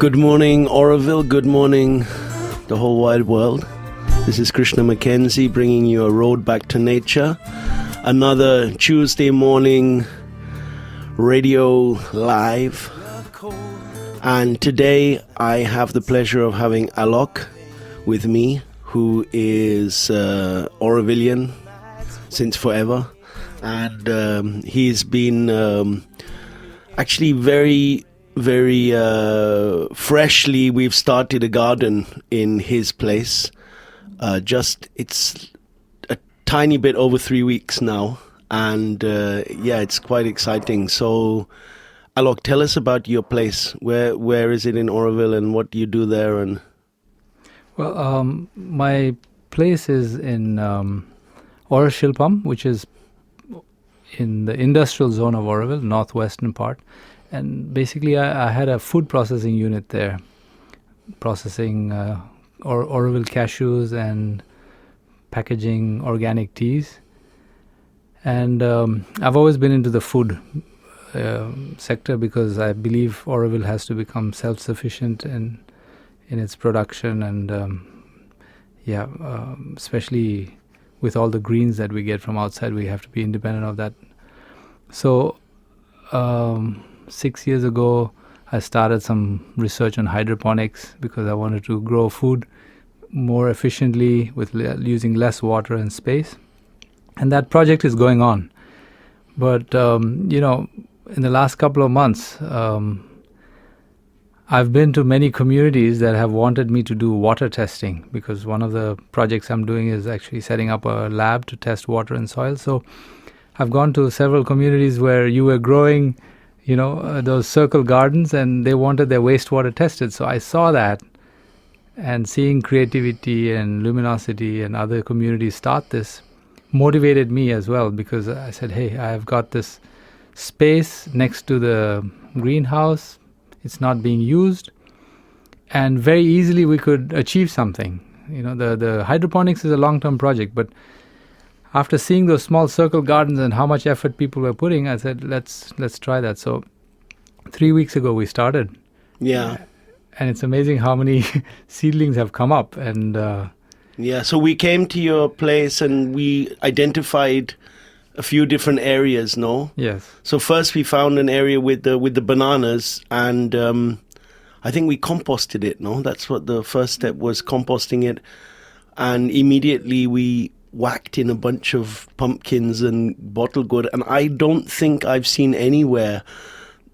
Good morning, Auroville. Good morning, the whole wide world. This is Krishna McKenzie bringing you a road back to nature. Another Tuesday morning radio live. And today I have the pleasure of having Alok with me, who is Aurovillian since forever. And he's been actually very freshly, we've started a garden in his place. It's a tiny bit over 3 weeks now, and it's quite exciting. So, Alok, tell us about your place. Where is it in Auroville, and what do you do there? And my place is in Auroville, which is in the industrial zone of Auroville, northwestern part. And basically, I had a food processing unit there, processing Auroville cashews and packaging organic teas. And I've always been into the food sector because I believe Auroville has to become self-sufficient in its production, and especially with all the greens that we get from outside, we have to be independent of that. So 6 years ago, I started some research on hydroponics because I wanted to grow food more efficiently with using less water and space. And that project is going on. But, in the last couple of months, I've been to many communities that have wanted me to do water testing, because one of the projects I'm doing is actually setting up a lab to test water and soil. So I've gone to several communities where you were growing those circle gardens, and they wanted their wastewater tested. So I saw that, and seeing creativity and luminosity and other communities start this motivated me as well, because I said, hey, I've got this space next to the greenhouse. It's not being used, and very easily we could achieve something. The hydroponics is a long-term project, but after seeing those small circle gardens and how much effort people were putting, I said, let's try that. So 3 weeks ago we started. Yeah. And it's amazing how many seedlings have come up. And so we came to your place and we identified a few different areas, no? Yes. So first we found an area with the bananas, and I think we composted it, no? That's what the first step was, composting it. And immediately we whacked in a bunch of pumpkins and bottle gourd, and I don't think I've seen anywhere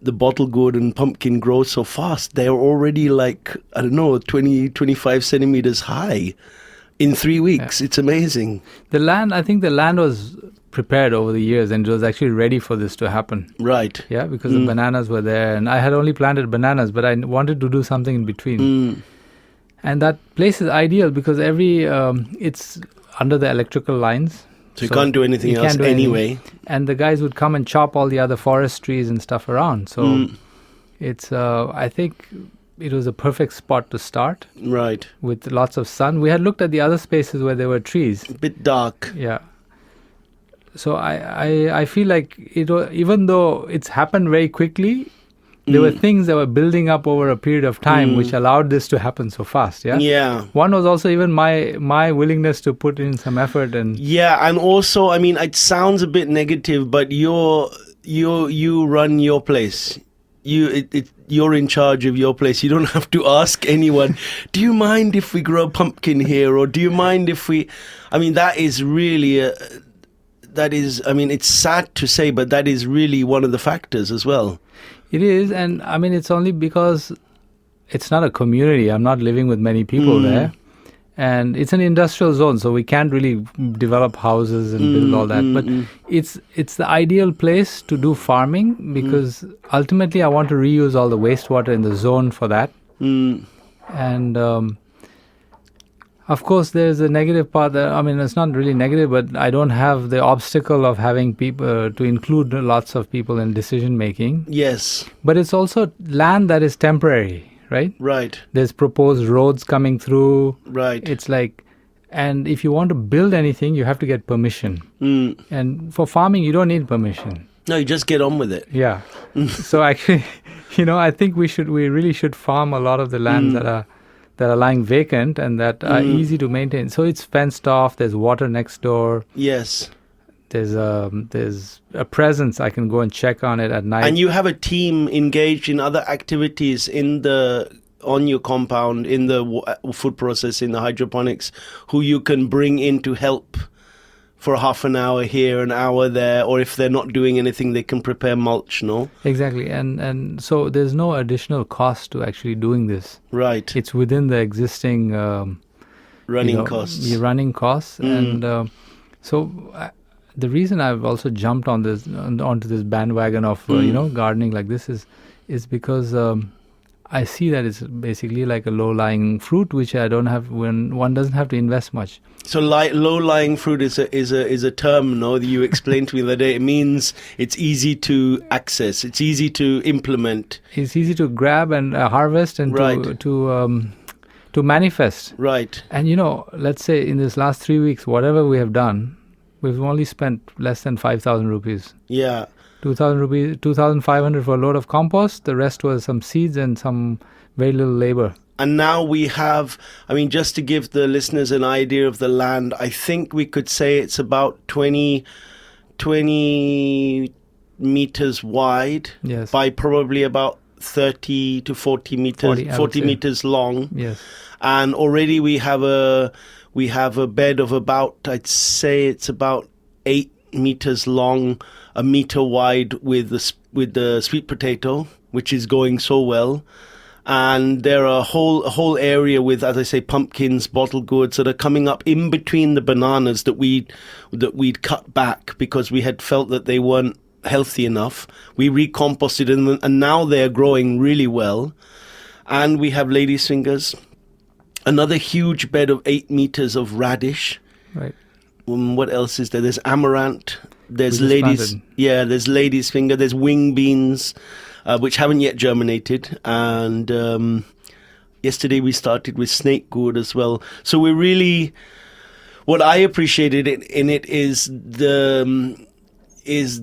the bottle gourd and pumpkin grow so fast. They're already 20, 25 centimeters high in 3 weeks. Yeah. It's amazing. I think the land was prepared over the years, and it was actually ready for this to happen. Right. Yeah, because the bananas were there, and I had only planted bananas, but I wanted to do something in between. And that place is ideal because it's under the electrical lines. So you can't do anything else anyway. And the guys would come and chop all the other forest trees and stuff around. So it's, I think it was a perfect spot to start. Right. With lots of sun. We had looked at the other spaces where there were trees. A bit dark. Yeah. So I feel like even though it's happened very quickly, there were things that were building up over a period of time which allowed this to happen so fast. Yeah. Yeah. One was also even my willingness to put in some effort, and and also, I mean, it sounds a bit negative, but you run your place. You're in charge of your place. You don't have to ask anyone, do you mind if we grow a pumpkin here, or do you mind if we? I mean, that is really it's sad to say, but that is really one of the factors as well. It is, and I mean, it's only because it's not a community. I'm not living with many people there. And it's an industrial zone, so we can't really develop houses and build all that. But it's the ideal place to do farming, because ultimately I want to reuse all the wastewater in the zone for that. And of course, there's a negative part. It's not really negative, but I don't have the obstacle of having people to include lots of people in decision making. Yes. But it's also land that is temporary, right? Right. There's proposed roads coming through. Right. It's like, and if you want to build anything, you have to get permission. And for farming, you don't need permission. No, you just get on with it. Yeah. So actually, I think we really should farm a lot of the lands that are lying vacant and that are easy to maintain. So it's fenced off. There's water next door. Yes. There's a presence. I can go and check on it at night. And you have a team engaged in other activities on your compound, in the food process, in the hydroponics, who you can bring in to help for half an hour here, an hour there, or if they're not doing anything, they can prepare mulch, no? Exactly. And so there's no additional cost to actually doing this. Right. It's within the existing running costs. The running costs. And so the reason I've also jumped onto this bandwagon of gardening like this is because I see that it's basically like a low-lying fruit, which I don't have when one doesn't have to invest much. So low-lying fruit is a term, no, that you explained to me the other day. It means it's easy to access, it's easy to implement. It's easy to grab and harvest and to manifest. Right. And let's say in this last 3 weeks, whatever we have done, we've only spent less than 5,000 rupees. Yeah. 2,000 rupees, 2,500 for a load of compost. The rest was some seeds and some very little labor. And now we have, just to give the listeners an idea of the land, I think we could say it's about 20 meters wide. Yes. By probably about 30 to 40 meters, 40 meters long. Yes. And already we have a bed of about, I'd say it's about 8 meters long, a meter wide with the sweet potato, which is going so well. And there are a whole area with, as I say, pumpkins, bottle goods that are coming up in between the bananas that we'd cut back because we had felt that they weren't healthy enough. We recomposted them, and now they're growing really well. And we have lady's fingers, another huge bed of 8 meters of radish. Right. What else is there? There's amaranth. There's there's lady's finger. There's wing beans, which haven't yet germinated. And yesterday we started with snake gourd as well. So we're really, what I appreciated in it is it's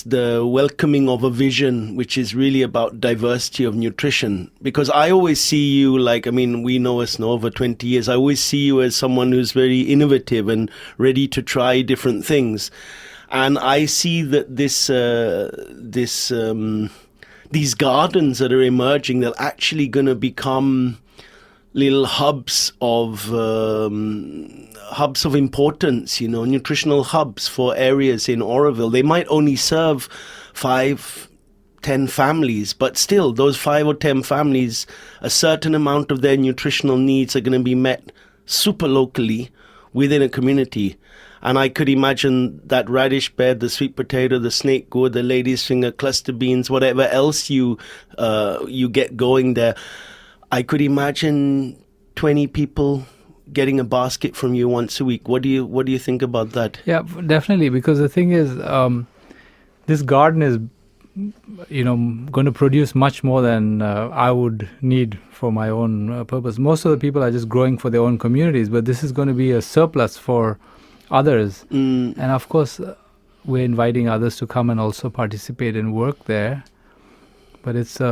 the welcoming of a vision, which is really about diversity of nutrition. Because I always see you we know us now over 20 years. I always see you as someone who's very innovative and ready to try different things. And I see that these gardens that are emerging, they're actually going to become little hubs of importance, nutritional hubs for areas in Auroville. They might only serve 5-10 families, but still, those 5 or 10 families, a certain amount of their nutritional needs are going to be met super locally within a community. And I could imagine that radish bed, the sweet potato, the snake gourd, the lady's finger, cluster beans, whatever else you get going there. I could imagine 20 people getting a basket from you once a week. What do you think about that? Yeah, definitely. Because the thing is, this garden is, going to produce much more than I would need for my own purpose. Most of the people are just growing for their own communities, but this is going to be a surplus for others. And of course, we're inviting others to come and also participate and work there. But it's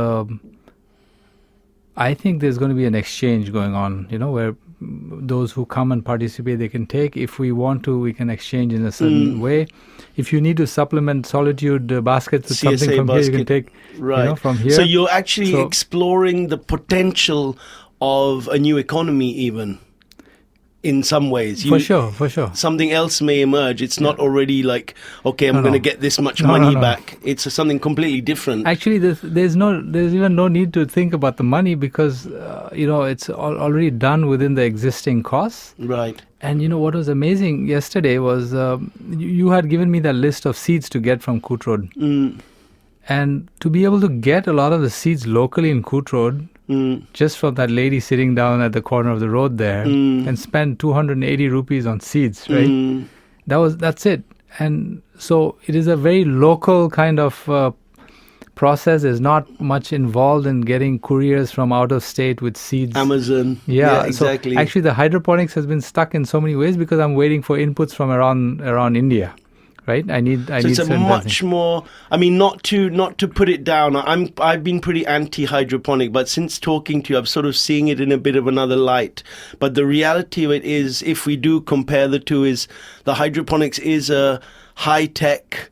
I think there's going to be an exchange going on, where those who come and participate, they can take. If we want to, we can exchange in a certain way. If you need to supplement solitude baskets with CSA something from basket. here, you can take from here. So you're actually exploring the potential of a new economy even. In some ways. For sure. Something else may emerge. It's not already like, okay, I'm going to get this much money back. It's something completely different. Actually, there's even no need to think about the money because, it's already done within the existing costs. Right. And what was amazing yesterday was you had given me that list of seeds to get from Koot Road. And to be able to get a lot of the seeds locally in Koot Road, just from that lady sitting down at the corner of the road there and spend 280 rupees on seeds, right? That's it. And so it is a very local kind of process. There's not much involved in getting couriers from out of state with seeds. Amazon. Yeah, exactly. So actually the hydroponics has been stuck in so many ways because I'm waiting for inputs from around India. right? I need So it's a certain much more. I mean, not to put it down. I've been pretty anti-hydroponic, but since talking to you, I'm sort of seeing it in a bit of another light. But the reality of it is, if we do compare the two, is the hydroponics is a high-tech.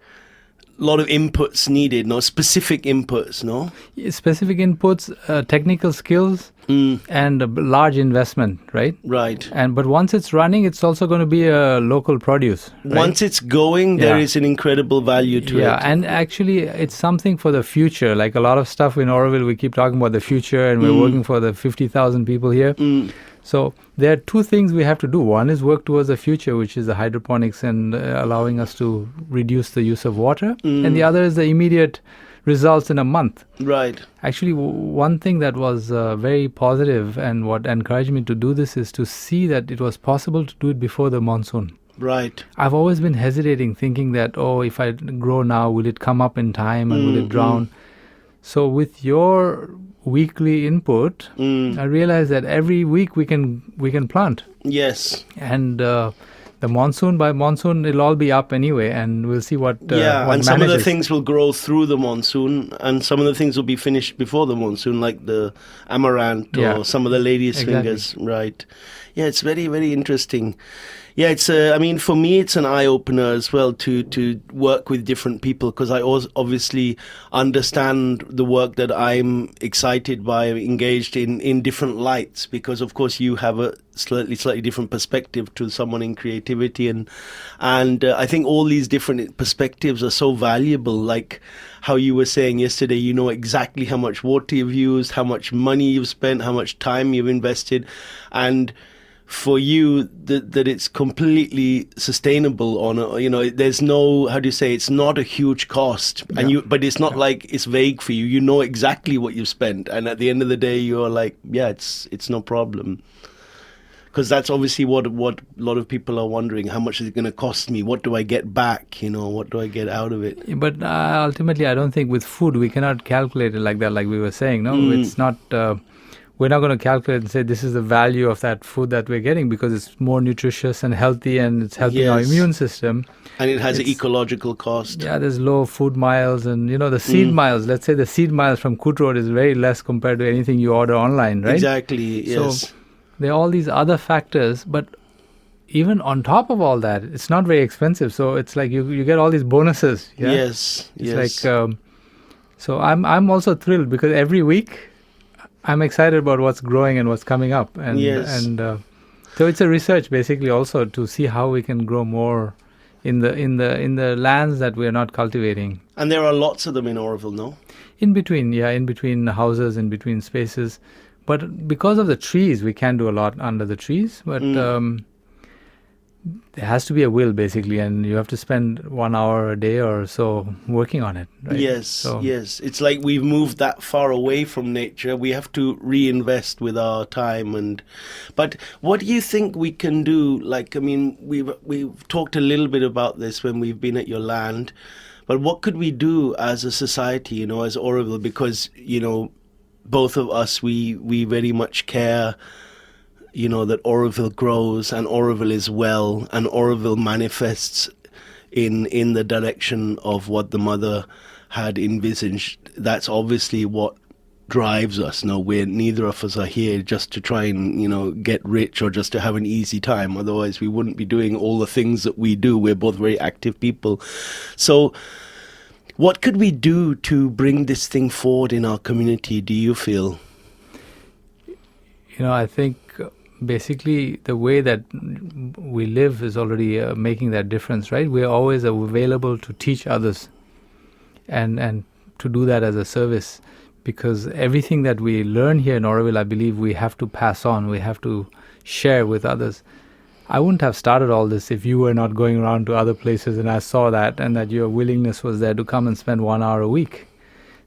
Lot of inputs needed, no specific inputs, no specific inputs, technical skills, and a large investment, right? Right. But once it's running, it's also going to be a local produce. Right? Once it's going, there is an incredible value to it. Yeah, and actually, it's something for the future. Like a lot of stuff in Auroville, we keep talking about the future, and we're working for the 50,000 people here. So there are two things we have to do. One is work towards the future, which is the hydroponics and allowing us to reduce the use of water. And the other is the immediate results in a month. Right. Actually, one thing that was very positive and what encouraged me to do this is to see that it was possible to do it before the monsoon. Right. I've always been hesitating, thinking that, if I grow now, will it come up in time and will it drown? So with your weekly input, I realized that every week we can plant. Yes. And the monsoon, by monsoon, it'll all be up anyway, and we'll see what and manages. Some of the things will grow through the monsoon, and some of the things will be finished before the monsoon, like the amaranth or some of the lady's fingers. Right. Yeah, it's very, very interesting. Yeah, it's for me, it's an eye-opener as well to work with different people, because I obviously understand the work that I'm excited by, engaged in different lights, because, of course, you have a slightly different perspective to someone in creativity. And I think all these different perspectives are so valuable, like how you were saying yesterday, you know exactly how much water you've used, how much money you've spent, how much time you've invested, and for you that it's completely sustainable there's no, how do you say, it's not a huge cost, but it's not like it's vague for you. You know exactly what you've spent, and at the end of the day you're like, it's no problem. Because that's obviously what a lot of people are wondering. How much is it going to cost me? What do I get back? What do I get out of it? But ultimately, I don't think with food we cannot calculate it like that, like we were saying. No, it's not. We're not going to calculate and say this is the value of that food that we're getting, because it's more nutritious and healthy, and it's helping our immune system. And it has an ecological cost. Yeah, there's low food miles, and the seed miles. Let's say the seed miles from Kut Road is very less compared to anything you order online, right? Exactly. Yes. So there are all these other factors, but even on top of all that, it's not very expensive. So it's like you get all these bonuses. Yeah? Yes. It's like so I'm also thrilled, because every week I'm excited about what's growing and what's coming up, and so it's a research basically also to see how we can grow more in the lands that we're not cultivating. And there are lots of them in Auroville, no? In between houses, in between spaces. But because of the trees, we can do a lot under the trees. But there has to be a will, basically, and you have to spend 1 hour a day or so working on it. Right? Yes. It's like we've moved that far away from nature. We have to reinvest with our time. But what do you think we can do? Like, I mean, we've talked a little bit about this when we've been at your land. But what could we do as a society, as Auroville? Because, both of us, we very much care, that Auroville grows and Auroville is well, and Auroville manifests in the direction of what the mother had envisaged. That's obviously what drives us. Neither of us are here just to try and, get rich or just to have an easy time. Otherwise, we wouldn't be doing all the things that we do. We're both very active people. So what could we do to bring this thing forward in our community, do you feel? I think basically the way that we live is already making that difference, right? We're always available to teach others and to do that as a service, because everything that we learn here in Auroville, I believe we have to pass on, we have to share with others. I wouldn't have started all this if you were not going around to other places and I saw that, and that your willingness was there to come and spend 1 hour a week.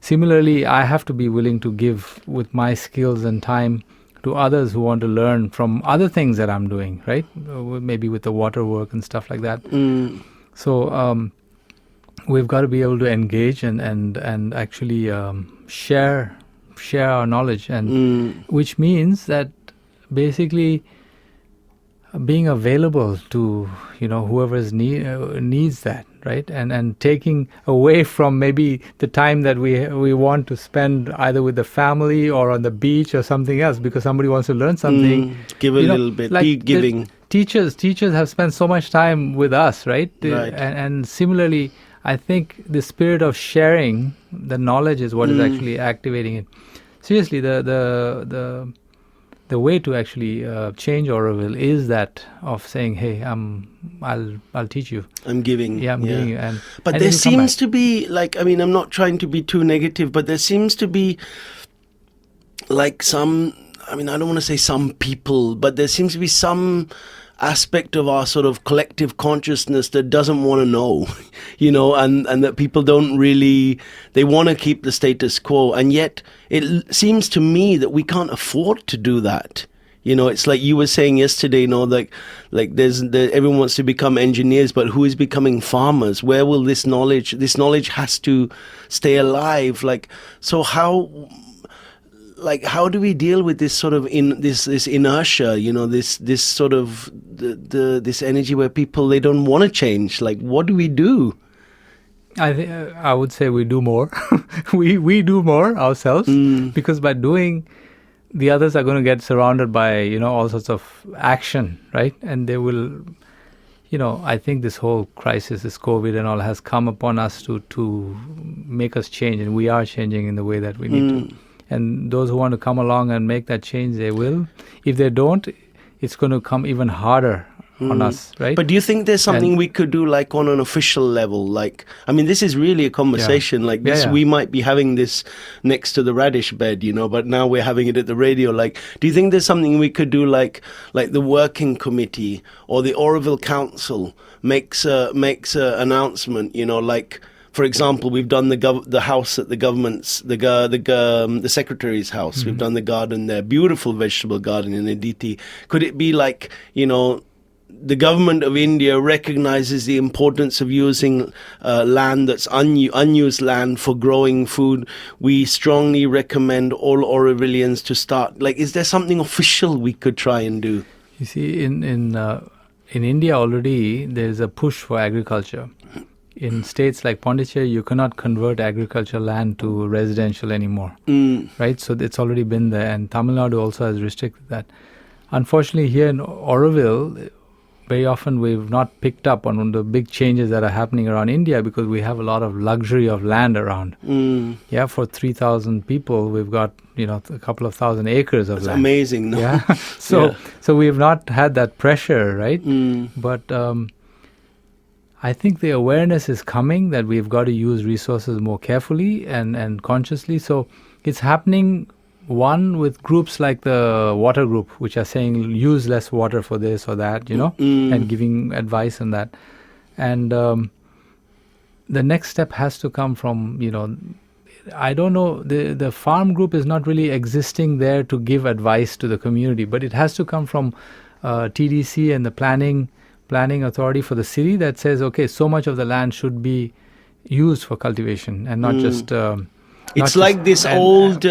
Similarly, I have to be willing to give with my skills and time to others who want to learn from other things that I'm doing, right? Maybe with the water work and stuff like that. So we've got to be able to engage and actually share our knowledge, and which means that basically being available to whoever needs that, right? And taking away from maybe the time that we want to spend either with the family or on the beach or something else because somebody wants to learn something. Give a little bit, like be giving. Teachers have spent so much time with us, right? Right. And similarly, I think the spirit of sharing the knowledge is what is actually activating it. Seriously, the way to actually change Auroville is that of saying, "Hey, I'll teach you. I'm giving." Yeah, I'm giving you." But and there seems to be I'm not trying to be too negative, but there seems to be some. I don't want to say some people, but there seems to be some aspect of our sort of collective consciousness that doesn't want to know, and that people don't really, they want to keep the status quo. And yet it seems to me that we can't afford to do that. It's like you were saying yesterday, everyone wants to become engineers, but who is becoming farmers? Where will this knowledge has to stay alive. So how do we deal with this sort of this inertia, this sort of this energy where people, they don't want to change? What do we do? I would say we do more. we do more ourselves because by doing, the others are going to get surrounded by all sorts of action, right? And they will, I think this whole crisis, this COVID and all, has come upon us to make us change, and we are changing in the way that we need to. And those who want to come along and make that change, they will. If they don't, it's going to come even harder on us, right? But do you think there's something we could do, on an official level? This is really a conversation like this. We might be having this next to the radish bed, but now we're having it at the radio. Do you think there's something we could do, like the working committee or the Auroville Council makes a announcement, for example, we've done the house at the government's, the secretary's house. We've done the garden there, beautiful vegetable garden in Aditi. Could it be the government of India recognizes the importance of using land that's unused land for growing food? We strongly recommend all Aurovillians to start. Is there something official we could try and do? You see, in India already, there's a push for agriculture. In states like Pondicherry, you cannot convert agricultural land to residential anymore, right? So it's already been there, and Tamil Nadu also has restricted that. Unfortunately, here in Auroville, very often we've not picked up on the big changes that are happening around India because we have a lot of luxury of land around. Yeah, for 3,000 people, we've got a couple of thousand acres of land. That's amazing, no? Yeah, so we've not had that pressure, right? But I think the awareness is coming that we've got to use resources more carefully and consciously. So it's happening, one, with groups like the water group, which are saying use less water for this or that, and giving advice on that. And the next step has to come from, I don't know, the farm group is not really existing there to give advice to the community, but it has to come from TDC and the planning authority for the city that says, okay, so much of the land should be used for cultivation and not just. It's like this old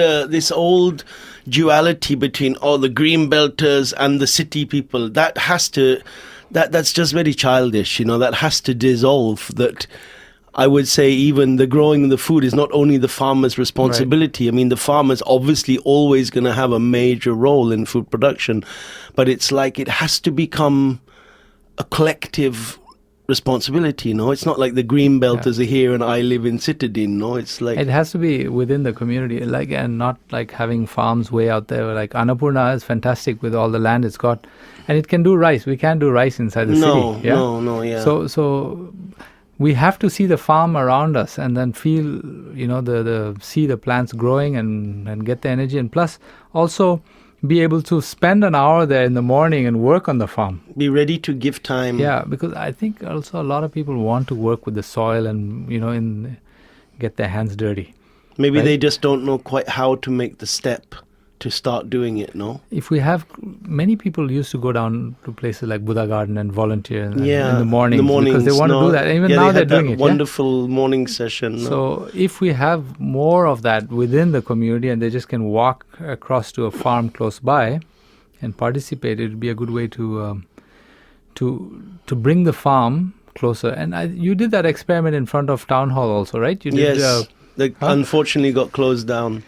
duality between the green belters and the city people. That has to, that's just very childish. That has to dissolve. That I would say even the growing of the food is not only the farmer's responsibility. Right. The farmer's obviously always going to have a major role in food production, but it's like it has to become a collective responsibility. It's not like the green belters are here and I live in Citadine. It's like it has to be within the community, and not like having farms way out there. Like Annapurna is fantastic with all the land it's got, and it can do rice. We can't do rice inside the city. Yeah? So we have to see the farm around us and then feel, see the plants growing and get the energy, and plus also be able to spend an hour there in the morning and work on the farm. Be ready to give time. Yeah, because I think also a lot of people want to work with the soil and, get their hands dirty. Maybe they just don't know quite how to make the step to start doing it, no? If we have, many people used to go down to places like Buddha Garden and volunteer in the mornings because they want to do that. And even now they're doing it. Wonderful morning session. So if we have more of that within the community and they just can walk across to a farm close by and participate, it would be a good way to bring the farm closer. And you did that experiment in front of Town Hall also, right? You did, Yes. That unfortunately got closed down.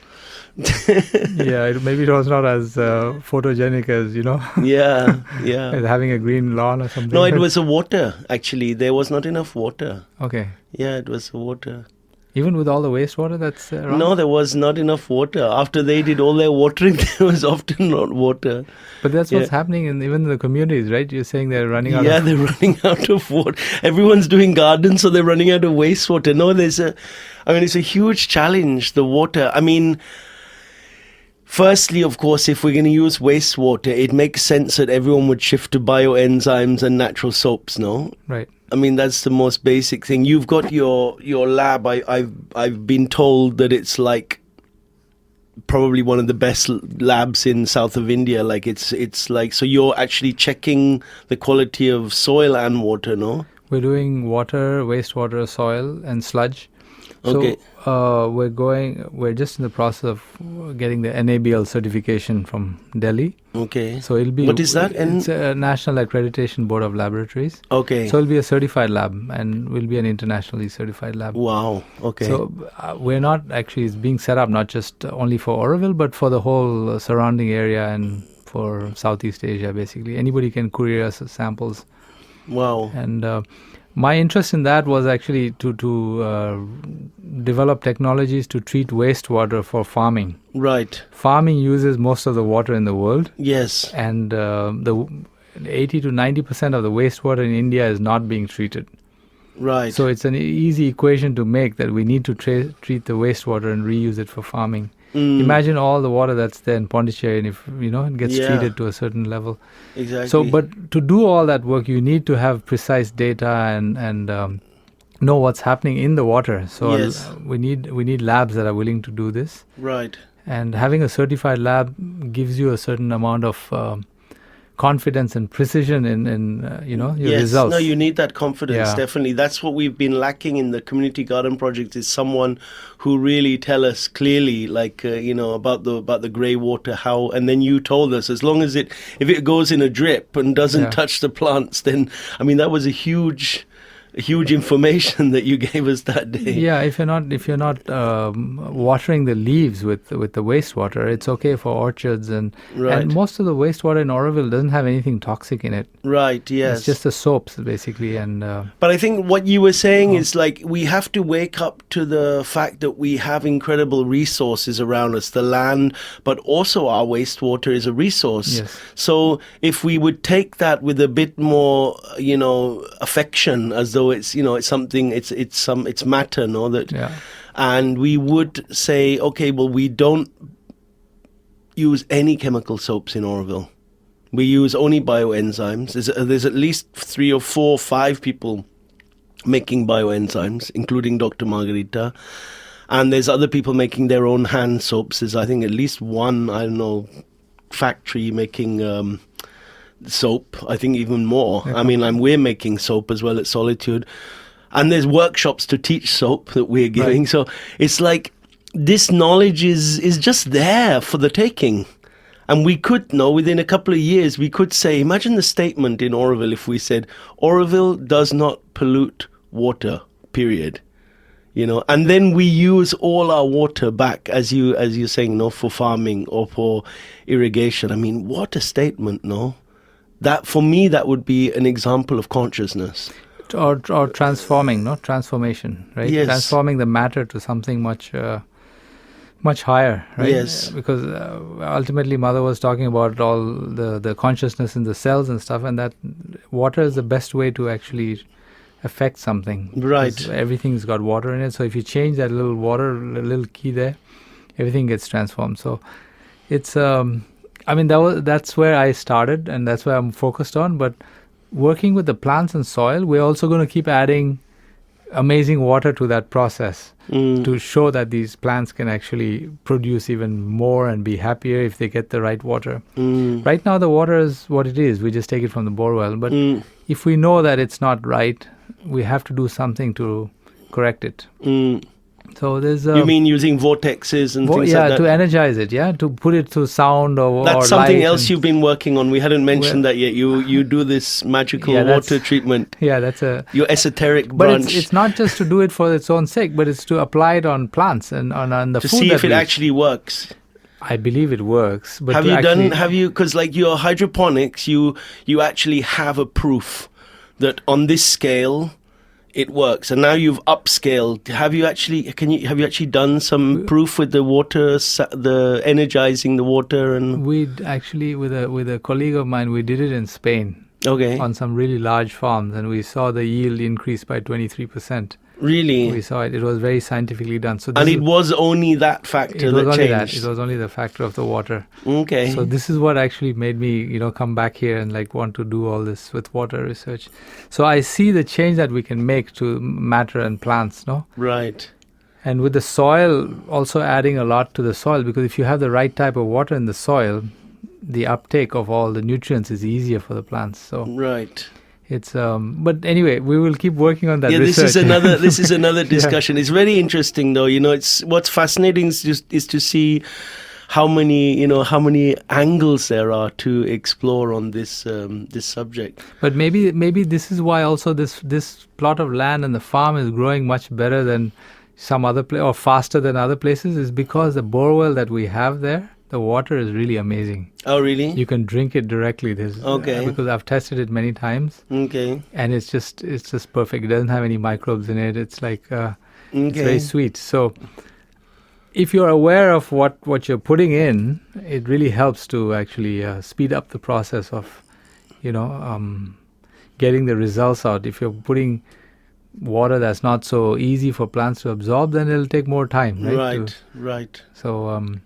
Maybe it was not as photogenic as, Yeah. as having a green lawn or something. No, it was the water, actually. There was not enough water. Okay. Yeah, it was the water. Even with all the wastewater that's around? No, there was not enough water. After they did all their watering, there was often not water. But that's what's happening even in the communities, right? You're saying they're running out they're running out of water. Everyone's doing gardens, so they're running out of wastewater. No, it's a huge challenge, the water. I mean, firstly, of course, if we're going to use wastewater, it makes sense that everyone would shift to bioenzymes and natural soaps, no? Right. I mean, that's the most basic thing. You've got your lab. I've been told that it's like probably one of the best labs in south of India. Like it's like, so you're actually checking the quality of soil and water, no? We're doing water, wastewater, soil, and sludge. Okay. So we're just in the process of getting the NABL certification from Delhi. Okay. So it'll be. What is that? It's a National Accreditation Board of Laboratories. Okay. So it'll be a certified lab and will be an internationally certified lab. Wow. Okay. So we're not actually being set up not just only for Auroville, but for the whole surrounding area and for Southeast Asia, basically. Anybody can courier us samples. Wow. And my interest in that was actually to develop technologies to treat wastewater for farming. Right. Farming uses most of the water in the world. Yes. And the 80 to 90% of the wastewater in India is not being treated. Right. So it's an easy equation to make that we need to treat the wastewater and reuse it for farming. Imagine all the water that's there in Pondicherry, and if it gets treated to a certain level. Exactly. So, but to do all that work, you need to have precise data and know what's happening in the water. So we need labs that are willing to do this. Right. And having a certified lab gives you a certain amount of confidence and precision in your results. No, you need that confidence, Yeah. definitely. That's what we've been lacking in the community garden project, is someone who really tell us clearly, like about the grey water, how. And then you told us, as long as if it goes in a drip and doesn't touch the plants, then that was a huge information that you gave us that day. Yeah, if you're not watering the leaves with the wastewater, it's okay for orchards and most of the wastewater in Auroville doesn't have anything toxic in it. Right. Yes. It's just the soaps basically, and. But I think what you were saying is like we have to wake up to the fact that we have incredible resources around us, the land, but also our wastewater is a resource. Yes. So if we would take that with a bit more, affection, as though it's something, it's matter, no, that, and we would say, okay, well, we don't use any chemical soaps in Auroville. We use only bioenzymes. There's at least 3 or 4 or 5 people making bioenzymes, including Dr. Margarita, and there's other people making their own hand soaps. There's, I think, at least one, factory making soap. I think even more. We're making soap as well at Solitude, and there's workshops to teach soap that we're giving. Right. So it's like this knowledge is just there for the taking, and we could within a couple of years we could say, imagine the statement in Auroville if we said Auroville does not pollute water, period. And then we use all our water back, as you're saying, for farming or for irrigation. What a statement, no? That, for me, that would be an example of consciousness. Or transforming, transformation, right? Yes. Transforming the matter to something much higher, right? Yes. Because ultimately Mother was talking about all the consciousness in the cells and stuff, and that water is the best way to actually affect something. Right. Everything's got water in it, so if you change that little water, little key there, everything gets transformed. So it's... that's where I started, and that's where I'm focused on. But working with the plants and soil, we're also going to keep adding amazing water to that process to show that these plants can actually produce even more and be happier if they get the right water. Right now, the water is what it is. We just take it from the borewell. But if we know that it's not right, we have to do something to correct it. So there's you mean using vortexes and things like that? to energize it, to put it through sound or That's or something light else you've been working on. We hadn't mentioned that yet. You do this magical water treatment. Yeah, that's your esoteric branch. But it's not just to do it for its own sake, but it's to apply it on plants and on the to food see that if it actually works. I believe it works. But have you because like your hydroponics, you actually have a proof that on this scale it works, and now you've upscaled. Have you actually done some proof with the water, the energizing the water? And we'd actually with a colleague of mine, we did it in Spain. Okay. On some really large farms, and we saw the yield increase by 23%. Really? We saw it. It was very scientifically done. So and it was only that factor that changed? It was only the factor of the water. Okay. So this is what actually made me, come back here and want to do all this with water research. So I see the change that we can make to matter and plants, no? Right. And with the soil, also adding a lot to the soil, because if you have the right type of water in the soil, the uptake of all the nutrients is easier for the plants. So right. It's but anyway, we will keep working on that. Yeah, research. this is another discussion. It's very interesting, though. It's what's fascinating is to see how many angles there are to explore on this subject. But maybe this is why also this plot of land and the farm is growing much better than some other place or faster than other places, is because the borewell that we have there, the water is really amazing. Oh, really? You can drink it directly. Okay. Because I've tested it many times. Okay. And it's just perfect. It doesn't have any microbes in it. It's like it's very sweet. So if you're aware of what you're putting in, it really helps to actually speed up the process of, getting the results out. If you're putting water that's not so easy for plants to absorb, then it'll take more time, right? Right. So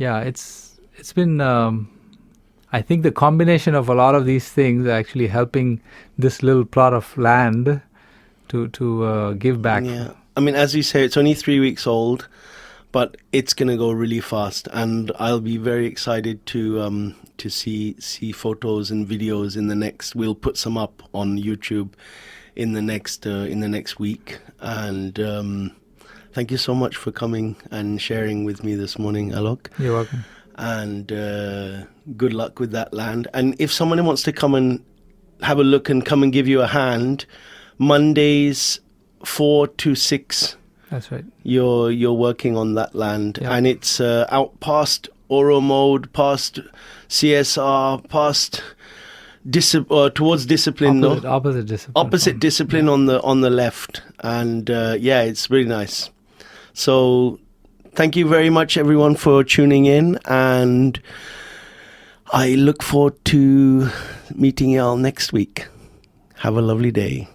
it's been I think the combination of a lot of these things are actually helping this little plot of land to give back. Yeah, I mean, as you say, it's only 3 weeks old, but it's going to go really fast, and I'll be very excited to see photos and videos in the next. We'll put some up on YouTube in the next week, and thank you so much for coming and sharing with me this morning, Alok. You're welcome. And good luck with that land. And if someone wants to come and have a look and come and give you a hand, Mondays 4 to 6. That's right. You're working on that land, yep. And it's out past Oro mode, past CSR, past towards discipline. Opposite discipline. Opposite discipline on the left, and it's really nice. So thank you very much, everyone, for tuning in, and I look forward to meeting you all next week. Have a lovely day.